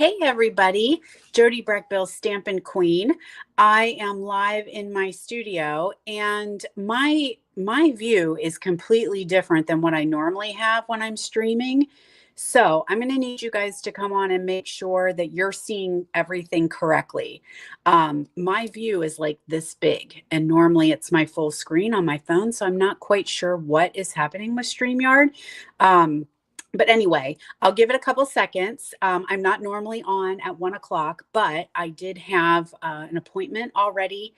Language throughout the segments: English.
Hey everybody, Jody Breckbill, Stampin' Queen. I am live in my studio and my view is completely different than what I normally have when I'm streaming. So I'm going to need you guys to come on and make sure that you're seeing everything correctly. My view is like this big, and normally it's my full screen on my phone, so I'm not quite sure what is happening with StreamYard. But anyway, I'll give it a couple seconds. I'm not normally on at 1 o'clock, but I did have an appointment already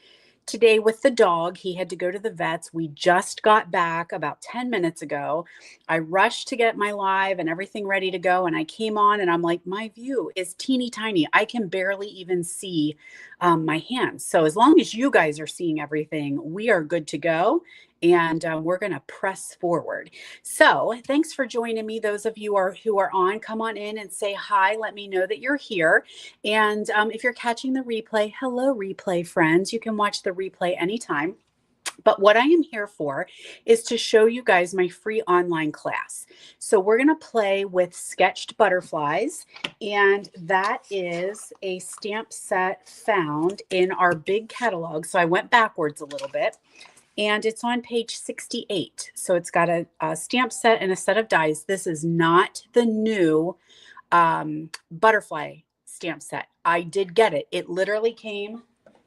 today with the dog. He had to go to the vets. We just got back about 10 minutes ago. I rushed to get my live and everything ready to go. And I came on and I'm like, my view is teeny tiny. I can barely even see my hands. So as long as you guys are seeing everything, we are good to go. And we're going to press forward. So thanks for joining me. Those of you who are on, come on in and say hi. Let me know that you're here. And if you're catching the replay, hello, replay friends. You can watch the replay anytime. But what I am here for is to show you guys my free online class. So we're going to play with sketched butterflies, and that is a stamp set found in our big catalog. So I went backwards a little bit. And it's on page 68. So it's got a stamp set and a set of dies. This is not the new butterfly stamp set. I did get it. It literally came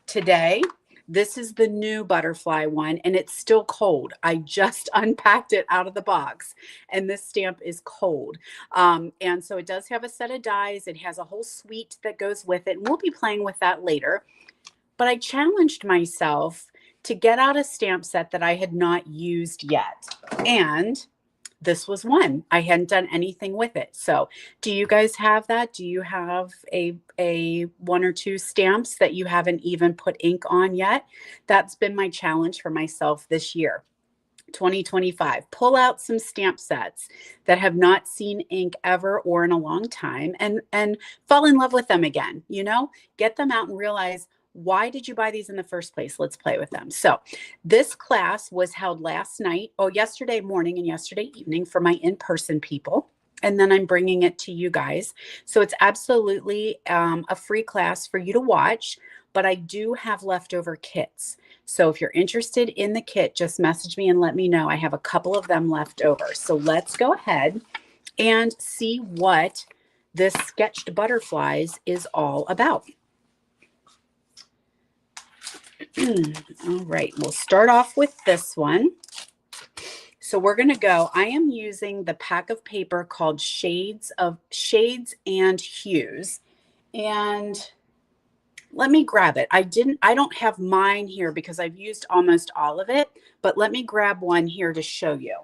today. This is the new butterfly one, and it's still cold. I just unpacked it out of the box, and this stamp is cold. And so it does have a set of dies. It has a whole suite that goes with it, and we'll be playing with that later. But I challenged myself to get out a stamp set that I had not used yet. And this was one. I hadn't done anything with it. So do you guys have that? Do you have a one or two stamps that you haven't even put ink on yet? That's been my challenge for myself this year. 2025, pull out some stamp sets that have not seen ink ever or in a long time and fall in love with them again. Get them out and realize, why did you buy these in the first place? Let's play with them. So this class was held yesterday morning and yesterday evening for my in-person people. And then I'm bringing it to you guys. So it's absolutely a free class for you to watch, but I do have leftover kits. So if you're interested in the kit, just message me and let me know. I have a couple of them left over. So let's go ahead and see what this sketched butterflies is all about. All right, we'll start off with this one. So we're going to go, I am using the pack of paper called Shades and Hues. And let me grab it. I don't have mine here because I've used almost all of it, but let me grab one here to show you.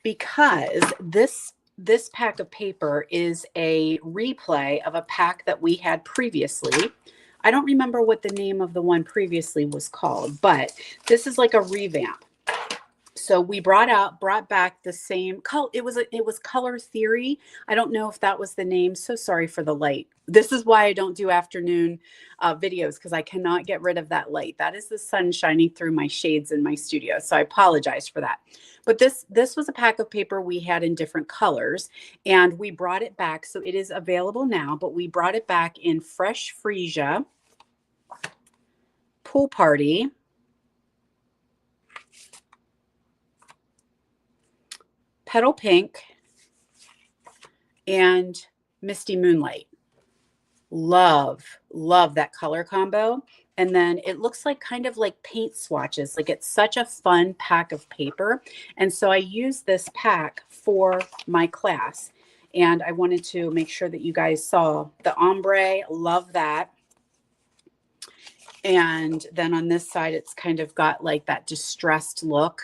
Because this pack of paper is a replay of a pack that we had previously. I don't remember what the name of the one previously was called, but this is like a revamp. So we brought back the same color. It was Color Theory. I don't know if that was the name. So sorry for the light. This is why I don't do afternoon videos, because I cannot get rid of that light. That is the sun shining through my shades in my studio. So I apologize for that. But this was a pack of paper we had in different colors, and we brought it back. So it is available now, but we brought it back in Fresh Freesia, Pool Party, Petal Pink, and Misty Moonlight. Love that color combo. And then it looks like kind of like paint swatches. Like, it's such a fun pack of paper. And so I use this pack for my class. And I wanted to make sure that you guys saw the ombre. Love that. And then on this side, it's kind of got like that distressed look.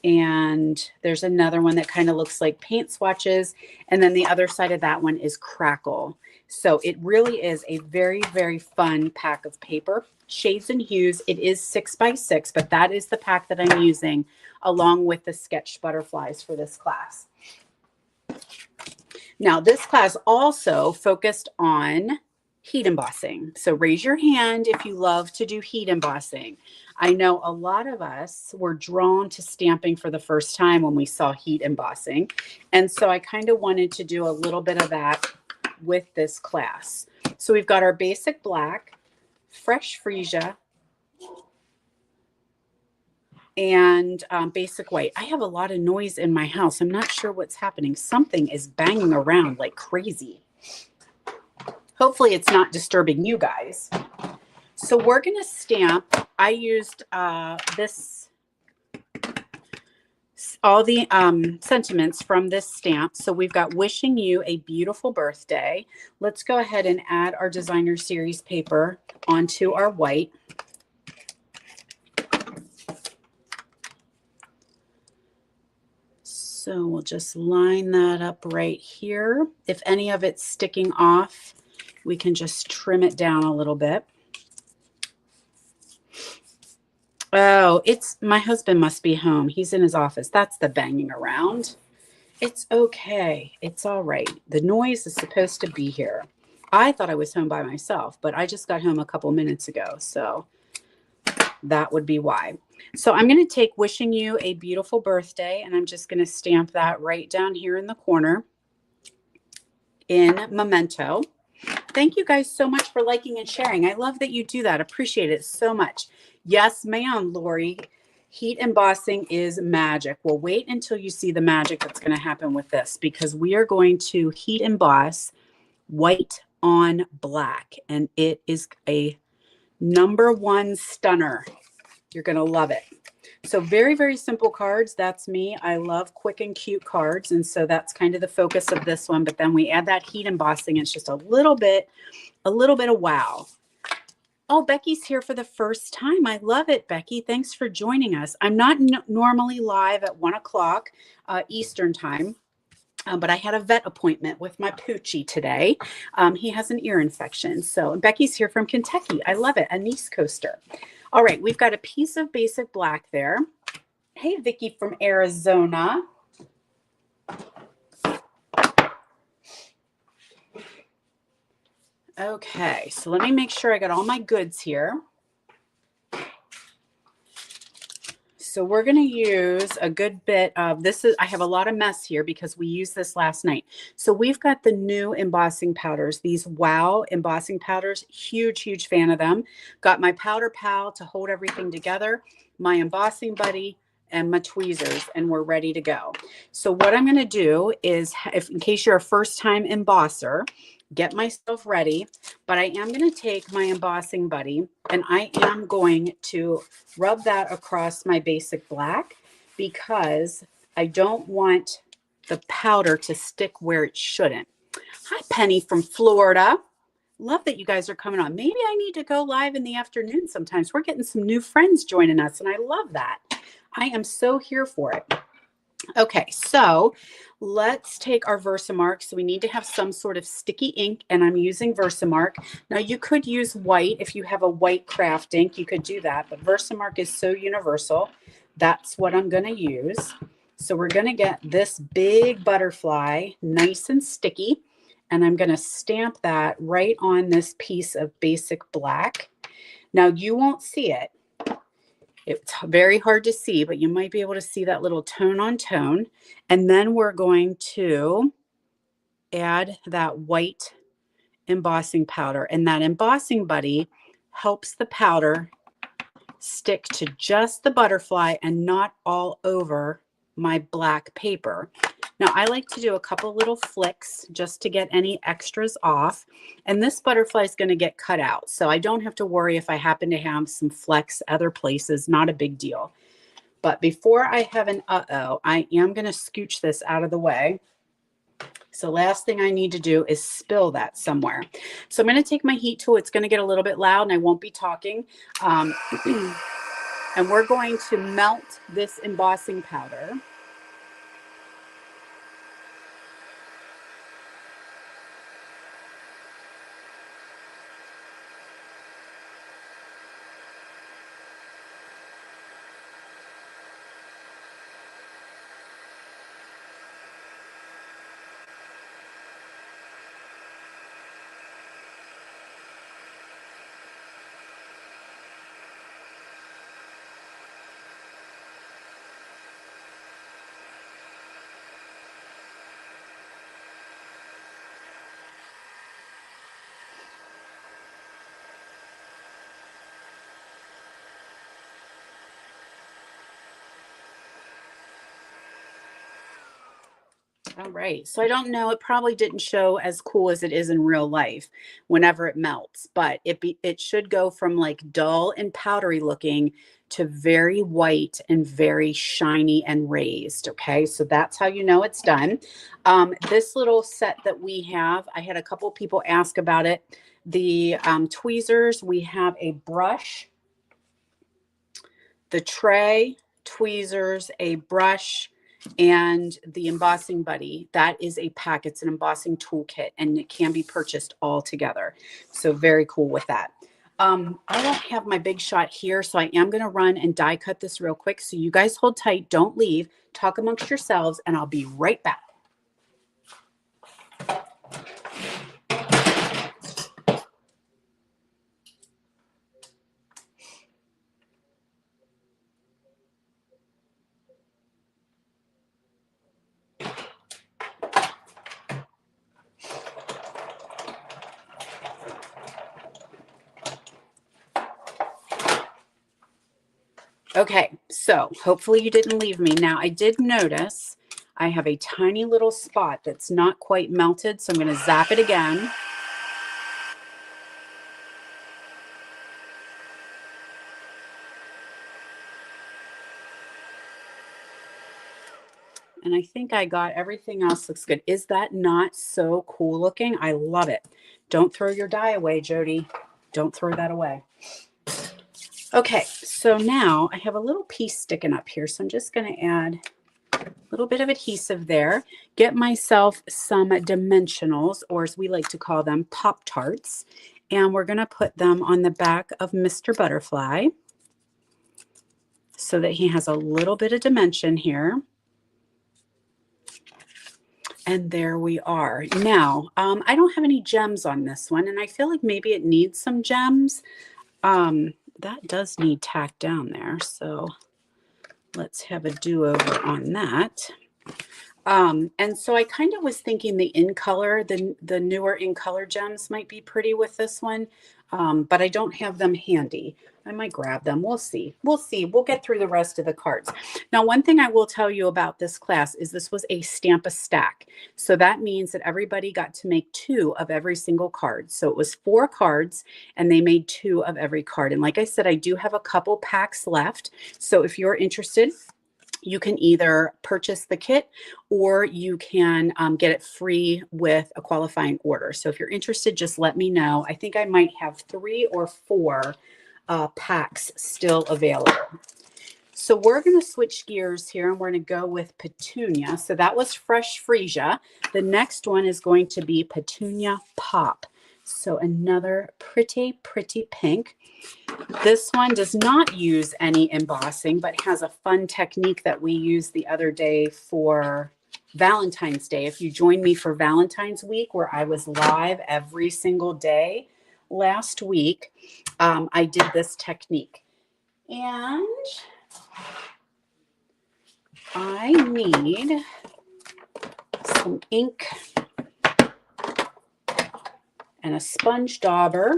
And there's another one that kind of looks like paint swatches. And then the other side of that one is Crackle. So it really is a very, very fun pack of paper. Shades and Hues. It is 6x6, but that is the pack that I'm using along with the sketched butterflies for this class. Now, this class also focused on heat embossing. So raise your hand if you love to do heat embossing. I know a lot of us were drawn to stamping for the first time when we saw heat embossing. And so I kind of wanted to do a little bit of that with this class. So we've got our basic black, fresh freesia, and basic white. I have a lot of noise in my house. I'm not sure what's happening. Something is banging around like crazy. Hopefully it's not disturbing you guys. So we're going to stamp. I used all the sentiments from this stamp. So we've got wishing you a beautiful birthday. Let's go ahead and add our designer series paper onto our white. So we'll just line that up right here. If any of it's sticking off, we can just trim it down a little bit. Oh, it's my husband must be home. He's in his office. That's the banging around. It's okay. It's all right. The noise is supposed to be here. I thought I was home by myself, but I just got home a couple minutes ago. So that would be why. So I'm going to take wishing you a beautiful birthday, and I'm just going to stamp that right down here in the corner in Memento. Thank you guys so much for liking and sharing. I love that you do that. Appreciate it so much. Yes, ma'am, Lori. Heat embossing is magic. Well, wait until you see the magic that's going to happen with this, because we are going to heat emboss white on black, and it is a #1 stunner. You're going to love it. So very, very simple cards. That's me. I love quick and cute cards. And so that's kind of the focus of this one. But then we add that heat embossing. It's just a little bit of wow. Oh, Becky's here for the first time. I love it, Becky. Thanks for joining us. I'm not normally live at 1 o'clock Eastern time. But I had a vet appointment with my Poochie today. He has an ear infection. So Becky's here from Kentucky. I love it. A East Coaster. All right. We've got a piece of basic black there. Hey, Vicki from Arizona. Okay. So let me make sure I got all my goods here. So we're going to use a good bit of this. I have a lot of mess here because we used this last night. So we've got the new embossing powders, these Wow embossing powders. Huge, huge fan of them. Got my powder pal to hold everything together, my embossing buddy, and my tweezers, and we're ready to go. So what I'm going to do is, in case you're a first-time embosser, get myself ready, but I am going to take my embossing buddy and I am going to rub that across my basic black, because I don't want the powder to stick where it shouldn't. Hi, Penny from Florida. Love that you guys are coming on. Maybe I need to go live in the afternoon sometimes. We're getting some new friends joining us, and I love that. I am so here for it. Okay, so let's take our Versamark. So we need to have some sort of sticky ink, and I'm using Versamark. Now you could use white. If you have a white craft ink, you could do that, but Versamark is so universal. That's what I'm going to use. So we're going to get this big butterfly nice and sticky, and I'm going to stamp that right on this piece of basic black. Now you won't see it. It's very hard to see, but you might be able to see that little tone on tone. And then we're going to add that white embossing powder. And that embossing buddy helps the powder stick to just the butterfly and not all over my black paper. Now, I like to do a couple little flicks just to get any extras off. And this butterfly is going to get cut out, so I don't have to worry if I happen to have some flecks other places. Not a big deal. But before I have an I am going to scooch this out of the way. So last thing I need to do is spill that somewhere. So I'm going to take my heat tool. It's going to get a little bit loud and I won't be talking. And we're going to melt this embossing powder. All right. So I don't know. It probably didn't show as cool as it is in real life whenever it melts, but it should go from like dull and powdery looking to very white and very shiny and raised. Okay. So that's how you know it's done. This little set that we have, I had a couple people ask about it. The tweezers, we have a brush, the tray, tweezers, a brush, and the embossing buddy. That is a pack. It's an embossing toolkit, and it can be purchased all together. So very cool with that. I don't have my Big Shot here, so I am going to run and die cut this real quick. So you guys hold tight, don't leave, talk amongst yourselves, and I'll be right back. Okay, so hopefully you didn't leave me. Now, I did notice I have a tiny little spot that's not quite melted, so I'm going to zap it again. And I think I got everything else looks good. Is that not so cool looking? I love it. Don't throw your die away, Jody. Don't throw that away. Okay, so now I have a little piece sticking up here. So I'm just going to add a little bit of adhesive there. Get myself some dimensionals, or as we like to call them, Pop-Tarts. And we're going to put them on the back of Mr. Butterfly so that he has a little bit of dimension here. And there we are. Now, I don't have any gems on this one, and I feel like maybe it needs some gems. That does need tacked down there, so let's have a do-over on that. And so I kind of was thinking the in color, the newer in color gems might be pretty with this one, but I don't have them handy. I might grab them. We'll see. We'll see. We'll get through the rest of the cards. Now, one thing I will tell you about this class is this was a stamp a stack. So that means that everybody got to make 2 of every single card. So it was 4 cards and they made 2 of every card. And like I said, I do have a couple packs left. So if you're interested, you can either purchase the kit or you can get it free with a qualifying order. So if you're interested, just let me know. I think I might have 3 or 4 packs still available. So we're going to switch gears here and we're going to go with Petunia. So that was Fresh Freesia. The next one is going to be Petunia Pop. So another pretty, pretty pink. This one does not use any embossing, but has a fun technique that we used the other day for Valentine's Day. If you joined me for Valentine's week, where I was live every single day last week, I did this technique. And I need some ink and a sponge dauber.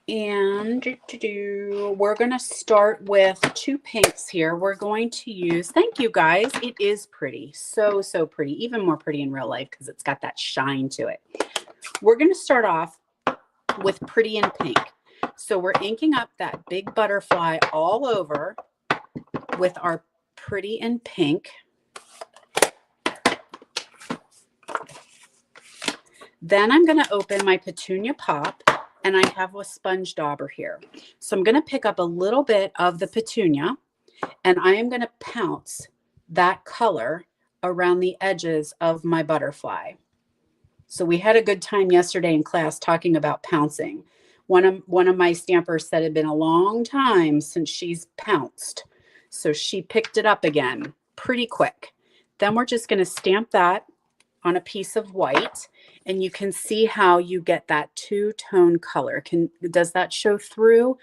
And we're going to start with 2 pinks here. We're going to use, thank you guys. It is pretty. So, so pretty. Even more pretty in real life because it's got that shine to it. We're going to start off with Pretty in Pink. So we're inking up that big butterfly all over with our Pretty in Pink. Then I'm going to open my Petunia Pop. And I have a sponge dauber here. So I'm going to pick up a little bit of the Petunia and I am going to pounce that color around the edges of my butterfly. So we had a good time yesterday in class talking about pouncing. One of my stampers said it had been a long time since she's pounced. So she picked it up again pretty quick. Then we're just going to stamp that on a piece of white, and you can see how you get that 2-tone color. Does that show through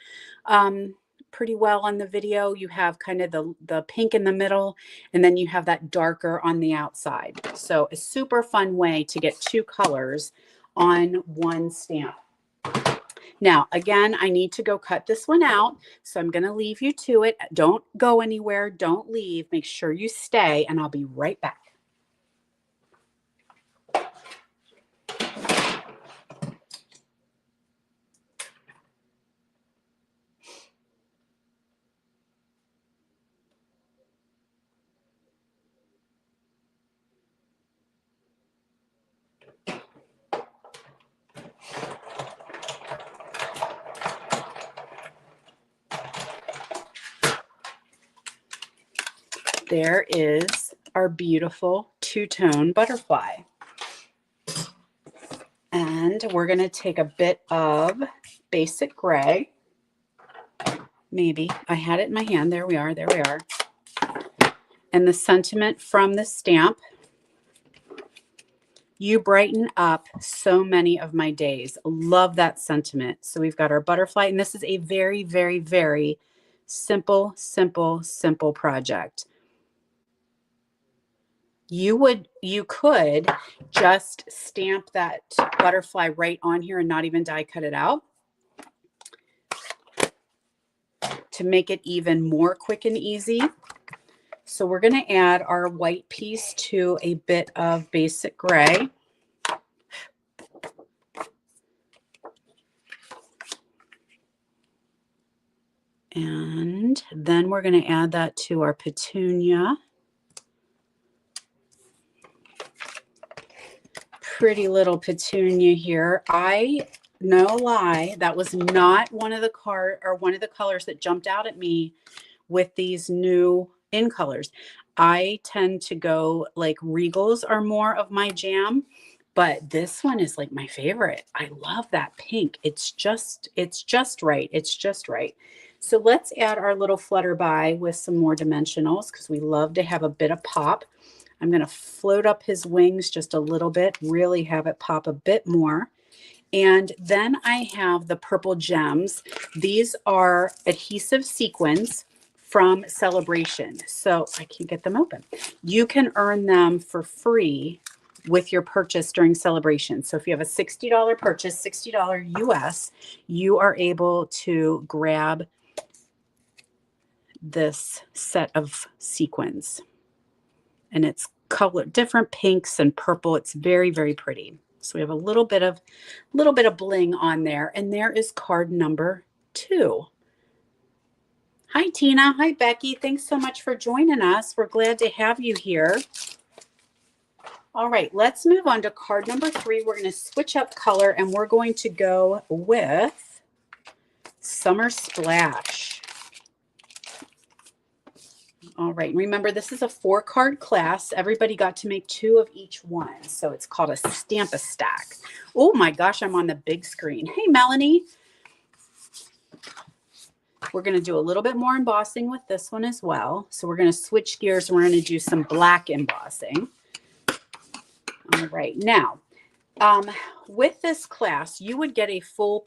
pretty well on the video? You have kind of the pink in the middle, and then you have that darker on the outside. So a super fun way to get 2 colors on one stamp. Now, again, I need to go cut this one out, so I'm going to leave you to it. Don't go anywhere. Don't leave. Make sure you stay, and I'll be right back. There is our beautiful two-tone butterfly. And we're going to take a bit of basic gray. Maybe. I had it in my hand. There we are. There we are. And the sentiment from the stamp: you brighten up so many of my days. Love that sentiment. So we've got our butterfly, and this is a very, very, very simple, simple, simple project. You could just stamp that butterfly right on here and not even die cut it out to make it even more quick and easy. So we're going to add our white piece to a bit of basic gray. And then we're going to add that to our petunia. Pretty little petunia here. No lie, that was not one of the colors that jumped out at me with these new in colors. I tend to go like Regals are more of my jam, but this one is like my favorite. I love that pink. It's just right. It's just right. So let's add our little Flutterby with some more dimensionals because we love to have a bit of pop. I'm going to float up his wings just a little bit, really have it pop a bit more. And then I have the purple gems. These are adhesive sequins from Celebration. So I can't get them open. You can earn them for free with your purchase during Celebration. So if you have a $60 purchase, $60 US, you are able to grab this set of sequins. And it's color different pinks and purple. It's very, very pretty. So we have a little bit of bling on there. And there is card number 2. Hi, Tina. Hi, Becky. Thanks so much for joining us. We're glad to have you here. All right, let's move on to card number 3. We're going to switch up color and we're going to go with Summer Splash. All right, remember this is a 4-card class. Everybody got to make 2 of each one. So it's called a Stamp-A-Stack. Oh my gosh, I'm on the big screen. Hey, Melanie. We're going to do a little bit more embossing with this one as well. So we're going to switch gears and we're going to do some black embossing. All right, now with this class, you would get a full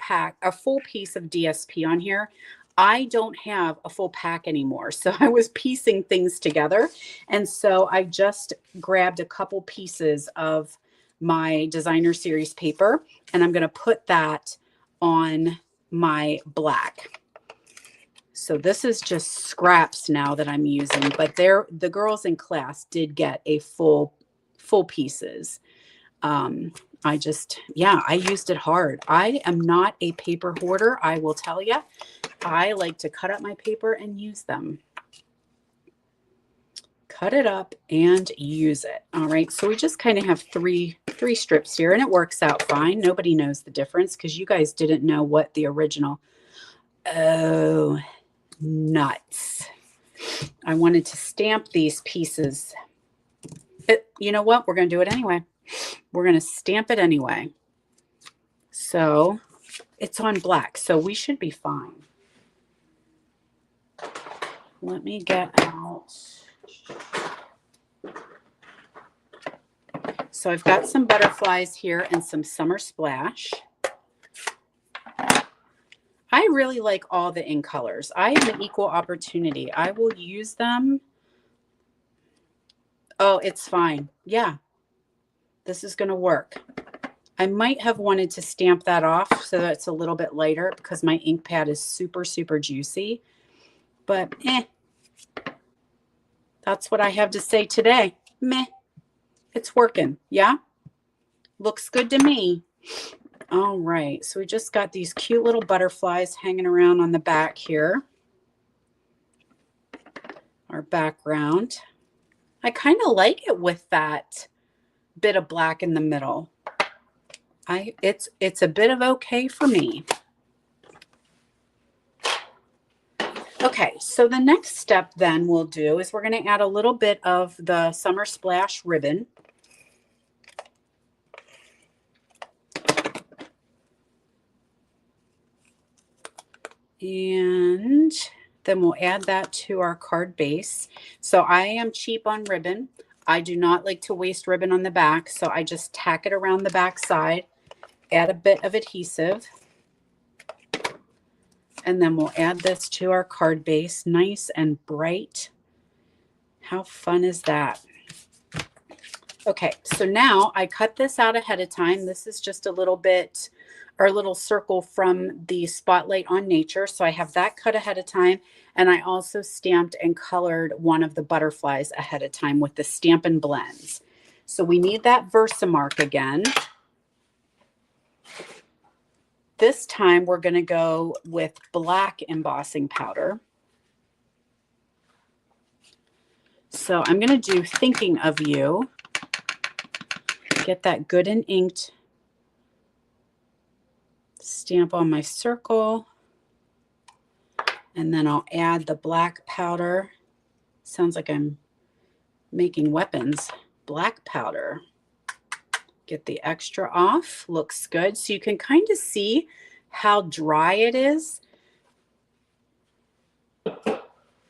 piece of DSP on here. I don't have a full pack anymore. So I was piecing things together. And so I just grabbed a couple pieces of my designer series paper and I'm going to put that on my black. So this is just scraps now that I'm using, but the girls in class did get a full pieces. I used it hard. I am not a paper hoarder, I will tell you. I like to cut up my paper and use them. Cut it up and use it. All right, so we just kind of have three strips here, and it works out fine. Nobody knows the difference because you guys didn't know what the original. Oh, nuts. I wanted to stamp these pieces. You know what? We're going to do it anyway. We're going to stamp it anyway. So it's on black, so we should be fine. Let me get out. So I've got some butterflies here and some Summer Splash. I really like all the in colors. I am an equal opportunity. I will use them. Oh, it's fine. Yeah, this is going to work. I might have wanted to stamp that off so that it's a little bit lighter because my ink pad is super, super juicy. But that's what I have to say today. Meh. It's working. Yeah? Looks good to me. All right. So we just got these cute little butterflies hanging around on the back here. Our background. I kind of like it with that bit of black in the middle. It's a bit of okay for me. Okay, so the next step then we'll do is we're going to add a little bit of the Summer Splash ribbon. And then we'll add that to our card base. So I am cheap on ribbon. I do not like to waste ribbon on the back, so I just tack it around the back side, add a bit of adhesive, and then we'll add this to our card base, nice and bright. How fun is that? Okay, so now I cut this out ahead of time. This is just a little bit, or a little circle from the Spotlight on Nature. So I have that cut ahead of time. And I also stamped and colored one of the butterflies ahead of time with the Stampin' Blends. So we need that Versamark again. This time we're going to go with black embossing powder. So I'm going to do Thinking of You. Get that good and inked stamp on my circle. And then I'll add the black powder. Sounds like I'm making weapons. Black powder. Get the extra off. Looks good. So you can kind of see how dry it is.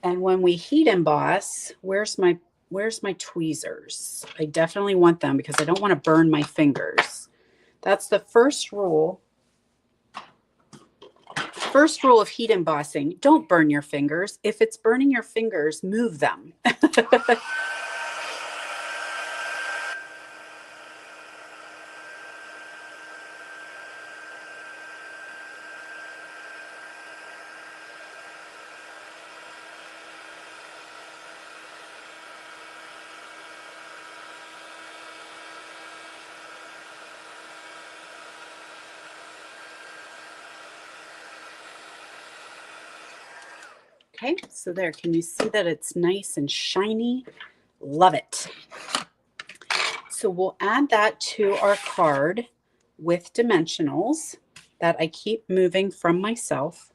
And when we heat emboss, where's my tweezers? I definitely want them because I don't want to burn my fingers. That's the first rule. First rule of heat embossing, don't burn your fingers. If it's burning your fingers, move them. Okay, so there, can you see that it's nice and shiny? Love it. So we'll add that to our card with dimensionals that I keep moving from myself.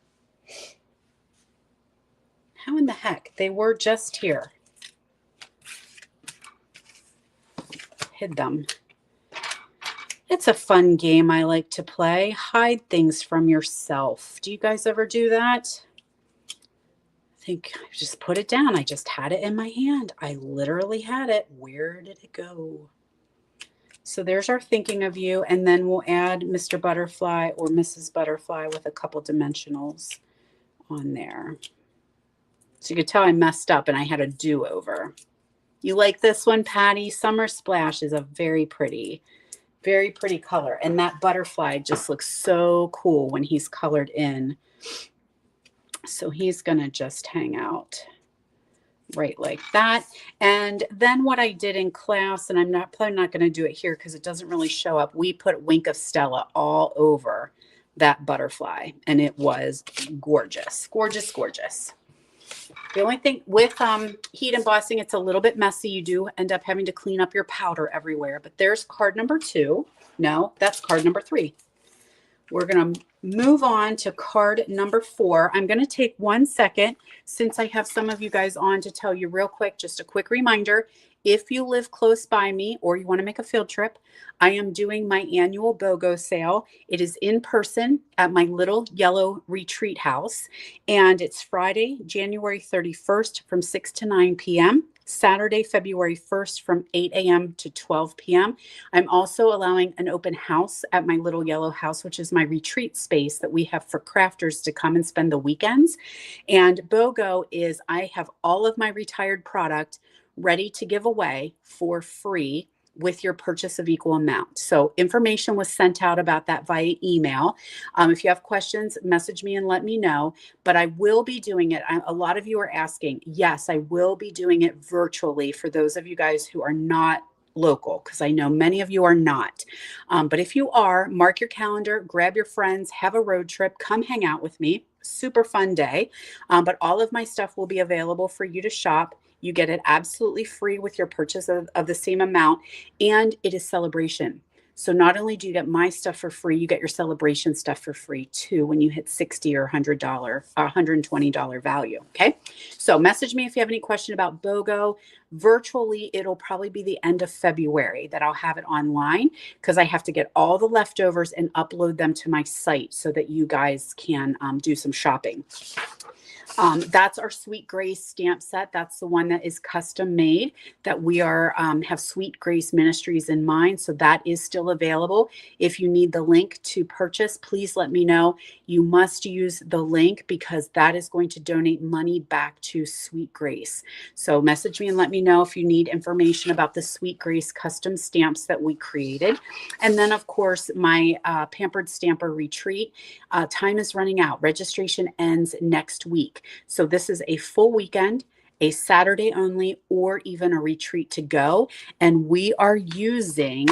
How in the heck? They were just here. Hid them. It's a fun game I like to play. Hide things from yourself. Do you guys ever do that? I think I just put it down. I just had it in my hand. I literally had it. Where did it go? So there's our Thinking of You. And then we'll add Mr. Butterfly or Mrs. Butterfly with a couple dimensionals on there. So you could tell I messed up and I had a do-over. You like this one, Patty? Summer Splash is a very pretty color. And that butterfly just looks so cool when he's colored in. So he's going to just hang out right like that. And then what I did in class, and I'm probably not going to do it here because it doesn't really show up. We put Wink of Stella all over that butterfly, and it was gorgeous, gorgeous, gorgeous. The only thing with heat embossing, it's a little bit messy. You do end up having to clean up your powder everywhere. But there's card number 2. No, that's card number 3. We're going to move on to card number 4. I'm going to take 1 second since I have some of you guys on to tell you real quick, just a quick reminder. If you live close by me or you want to make a field trip, I am doing my annual BOGO sale. It is in person at my little yellow retreat house. And it's Friday, January 31st from 6 to 9 p.m. Saturday, February 1st from 8 a.m. to 12 p.m. I'm also allowing an open house at my little yellow house, which is my retreat space that we have for crafters to come and spend the weekends. And BOGO is I have all of my retired product ready to give away for free with your purchase of equal amount. So information was sent out about that via email. If you have questions, message me and let me know. But I will be doing it. A lot of you are asking. Yes, I will be doing it virtually for those of you guys who are not local, because I know many of you are not. But if you are, mark your calendar, grab your friends, have a road trip, come hang out with me. Super fun day. But all of my stuff will be available for you to shop. You get it absolutely free with your purchase of the same amount, and it is celebration. So not only do you get my stuff for free, you get your celebration stuff for free too when you hit $60 or $100, $120 value. Okay. So message me if you have any question about BOGO. Virtually, it'll probably be the end of February that I'll have it online, because I have to get all the leftovers and upload them to my site so that you guys can do some shopping. That's our Sweet Grace stamp set. That's the one that is custom made, that we are have Sweet Grace Ministries in mind. So that is still available. If you need the link to purchase, please let me know. You must use the link, because that is going to donate money back to Sweet Grace. So message me and let me know if you need information about the Sweet Grace custom stamps that we created. And then, of course, my Pampered Stamper Retreat. Time is running out. Registration ends next week. So this is a full weekend, a Saturday only, or even a retreat to go. And we are using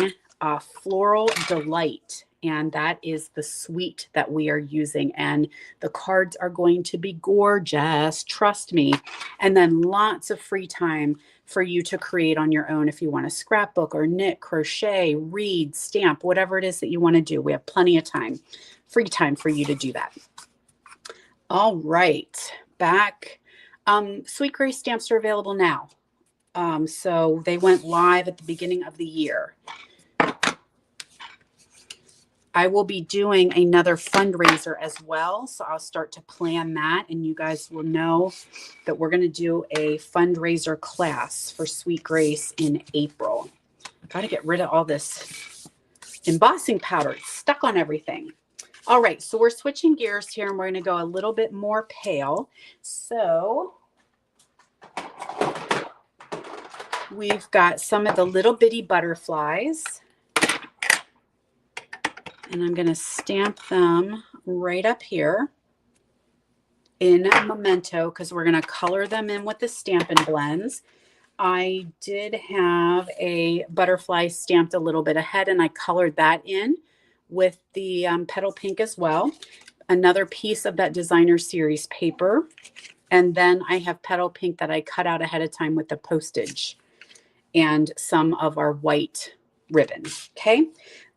Floral Delight. And that is the suite that we are using. And the cards are going to be gorgeous. Trust me. And then lots of free time for you to create on your own if you want to scrapbook or knit, crochet, read, stamp, whatever it is that you want to do. We have plenty of time, free time for you to do that. All right, back. Sweet Grace stamps are available now. So they went live at the beginning of the year. I will be doing another fundraiser as well. So I'll start to plan that, and you guys will know that we're going to do a fundraiser class for Sweet Grace in April. Got to get rid of all this embossing powder. It's stuck on everything. All right, so we're switching gears here, and we're going to go a little bit more pale. So we've got some of the little bitty butterflies, and I'm going to stamp them right up here in Memento, because we're going to color them in with the Stampin' Blends. I did have a butterfly stamped a little bit ahead, and I colored that in with the Petal Pink as well. Another piece of that Designer Series paper. And then I have Petal Pink that I cut out ahead of time with the postage and some of our white ribbon. Okay.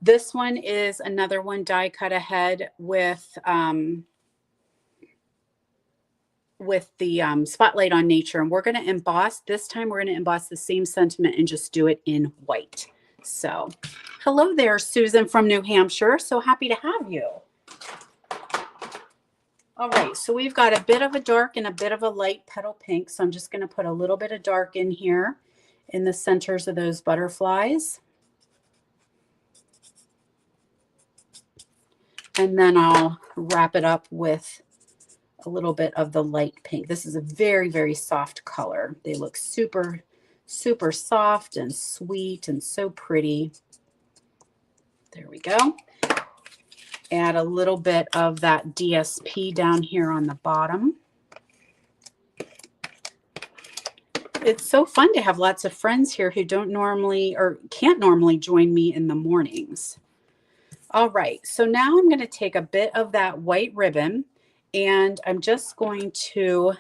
This one is another one die cut ahead with the Spotlight on Nature. And we're going to emboss. This time we're going to emboss the same sentiment and just do it in white. So hello there, Susan from New Hampshire. So happy to have you. All right, so we've got a bit of a dark and a bit of a light Petal Pink. So I'm just going to put a little bit of dark in here in the centers of those butterflies. And then I'll wrap it up with a little bit of the light pink. This is a very, very soft color. They look super, super soft and sweet and so pretty. There we go. Add a little bit of that DSP down here on the bottom. It's so fun to have lots of friends here who don't normally or can't normally join me in the mornings. All right, so now I'm going to take a bit of that white ribbon, and I'm just going to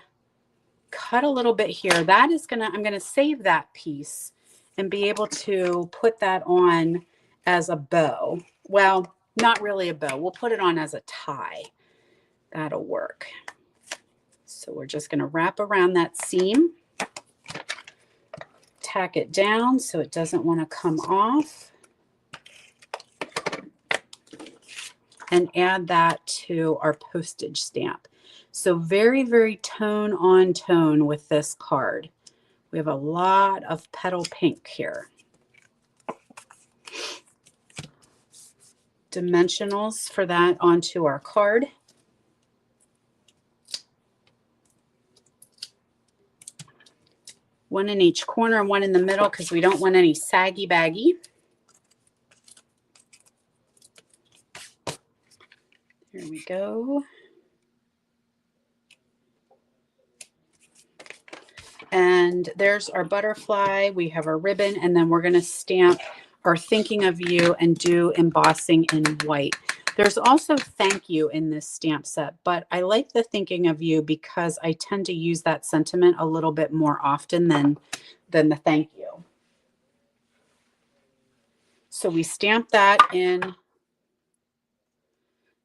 cut a little bit here. That is I'm going to save that piece and be able to put that on as a bow. Well, not really a bow. We'll put it on as a tie. That'll work. So we're just going to wrap around that seam, tack it down so it doesn't want to come off, and add that to our postage stamp. So very, very tone on tone with this card. We have a lot of Petal Pink here. Dimensionals for that onto our card. One in each corner and one in the middle because we don't want any saggy baggy. Here we go. And there's our butterfly. We have our ribbon, and then we're going to stamp our thinking of you and do embossing in white. There's also thank you in this stamp set, but I like the thinking of you because I tend to use that sentiment a little bit more often than the thank you. So we stamp that in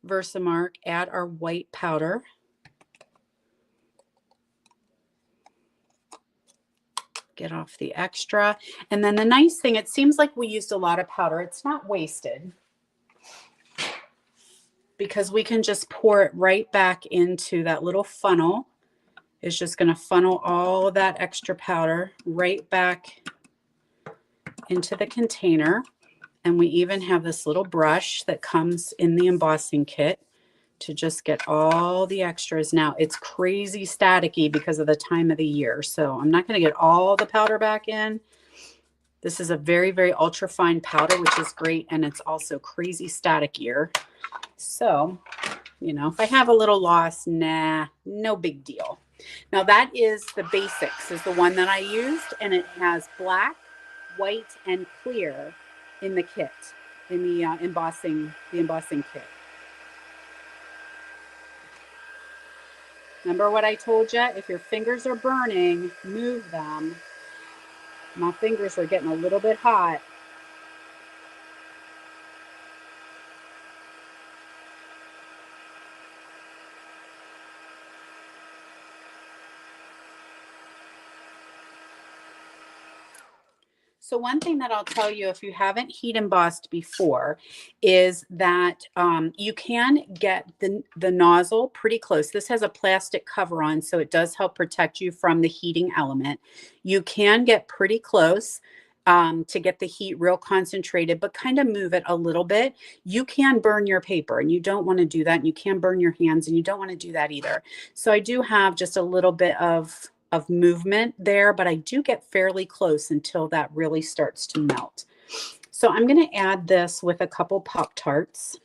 Versamark, add our white powder. Get off the extra. And then the nice thing, it seems like we used a lot of powder. It's not wasted because we can just pour it right back into that little funnel. It's just going to funnel all of that extra powder right back into the container. And we even have this little brush that comes in the embossing kit to just get all the extras. Now it's crazy staticky because of the time of the year. So I'm not going to get all the powder back in. This is a very, very ultra fine powder, which is great. And it's also crazy static here. So, you know, if I have a little loss, nah, no big deal. Now that is the basics, is the one that I used, and it has black, white, and clear in the kit, in the embossing kit. Remember what I told you? If your fingers are burning, move them. My fingers are getting a little bit hot. So one thing that I'll tell you, if you haven't heat embossed before, is that you can get the nozzle pretty close. This has a plastic cover on, so it does help protect you from the heating element. You can get pretty close to get the heat real concentrated, but kind of move it a little bit. You can burn your paper, and you don't want to do that. And you can burn your hands, and you don't want to do that either. So I do have just a little bit of movement there, but I do get fairly close until that really starts to melt. So I'm going to add this with a couple Pop-Tarts,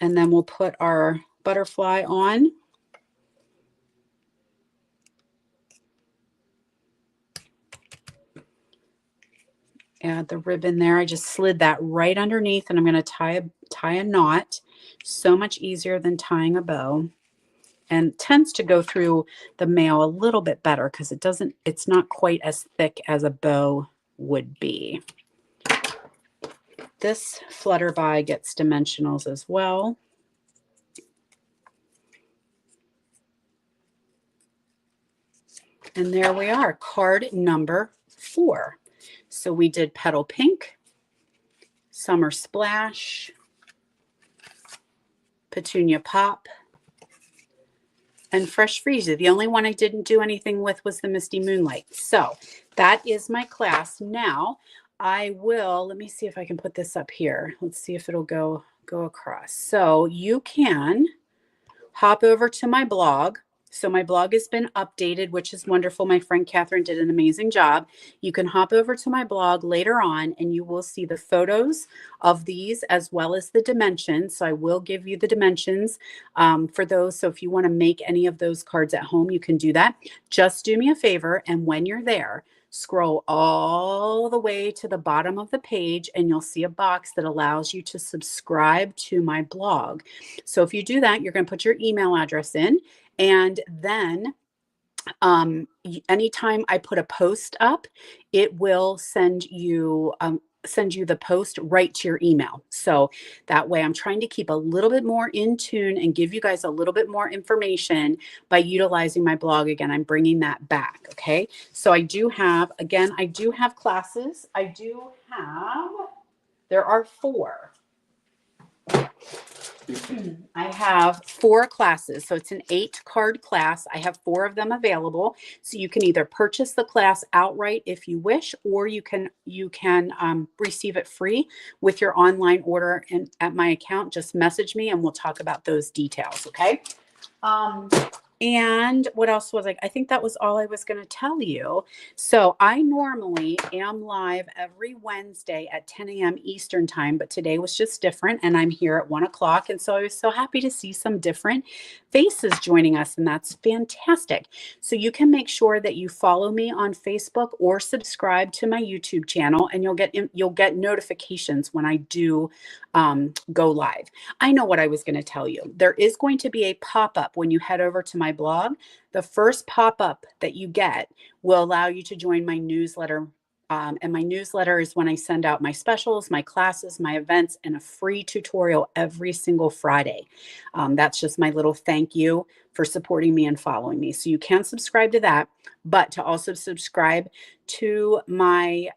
and then we'll put our butterfly on. Add the ribbon there. I just slid that right underneath, and I'm going to tie a knot. So much easier than tying a bow. And tends to go through the mail a little bit better because it's not quite as thick as a bow would be. This Flutterby gets dimensionals as well. And there we are, card number 4. So we did Petal Pink, Summer Splash, Petunia Pop, and Fresh Freesia. The only one I didn't do anything with was the Misty Moonlight. So that is my class. Now I will, let me see if I can put this up here. Let's see if it'll go across. So you can hop over to my blog. So my blog has been updated, which is wonderful. My friend Catherine did an amazing job. You can hop over to my blog later on, and you will see the photos of these as well as the dimensions. So I will give you the dimensions for those. So if you want to make any of those cards at home, you can do that. Just do me a favor, and when you're there, scroll all the way to the bottom of the page, and you'll see a box that allows you to subscribe to my blog. So if you do that, you're going to put your email address in, and then anytime I put a post up, it will send you the post right to your email. So that way I'm trying to keep a little bit more in tune and give you guys a little bit more information by utilizing my blog. Again, I'm bringing that back. Okay. So I do have classes. There are 4. I have 4 classes, so it's an 8-card class. I have 4 of them available, so you can either purchase the class outright if you wish, or you can receive it free with your online order at my account. Just message me and we'll talk about those details. Okay. And what else was I think that was all I was going to tell you. So I normally am live every Wednesday at 10 a.m. Eastern time, but today was just different. And I'm here at 1 o'clock. And so I was so happy to see some different faces joining us. And that's fantastic. So you can make sure that you follow me on Facebook or subscribe to my YouTube channel, and you'll get notifications when I do go live. I know what I was going to tell you. There is going to be a pop-up when you head over to my blog. The first pop-up that you get will allow you to join my newsletter. And my newsletter is when I send out my specials, my classes, my events, and a free tutorial every single Friday. That's just my little thank you for supporting me and following me. So you can subscribe to that, but to also subscribe to my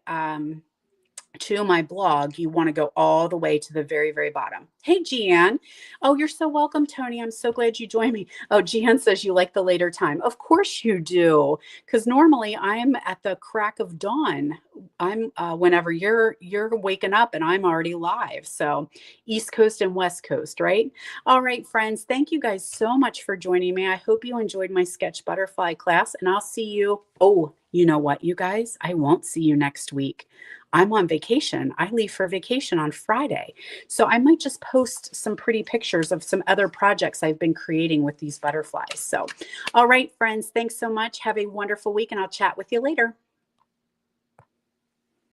blog, you want to go all the way to the very, very bottom. Hey, Jeanne. Oh, you're so welcome, Tony. I'm so glad you joined me. Oh, Jeanne says you like the later time. Of course you do, because normally I'm at the crack of dawn. I'm whenever you're waking up, and I'm already live. So East Coast and West Coast, right? All right, friends. Thank you guys so much for joining me. I hope you enjoyed my sketch butterfly class, and I'll see you. Oh, you know what, you guys? I won't see you next week. I'm on vacation. I leave for vacation on Friday. So I might just post some pretty pictures of some other projects I've been creating with these butterflies. So, all right, friends, thanks so much. Have a wonderful week, and I'll chat with you later.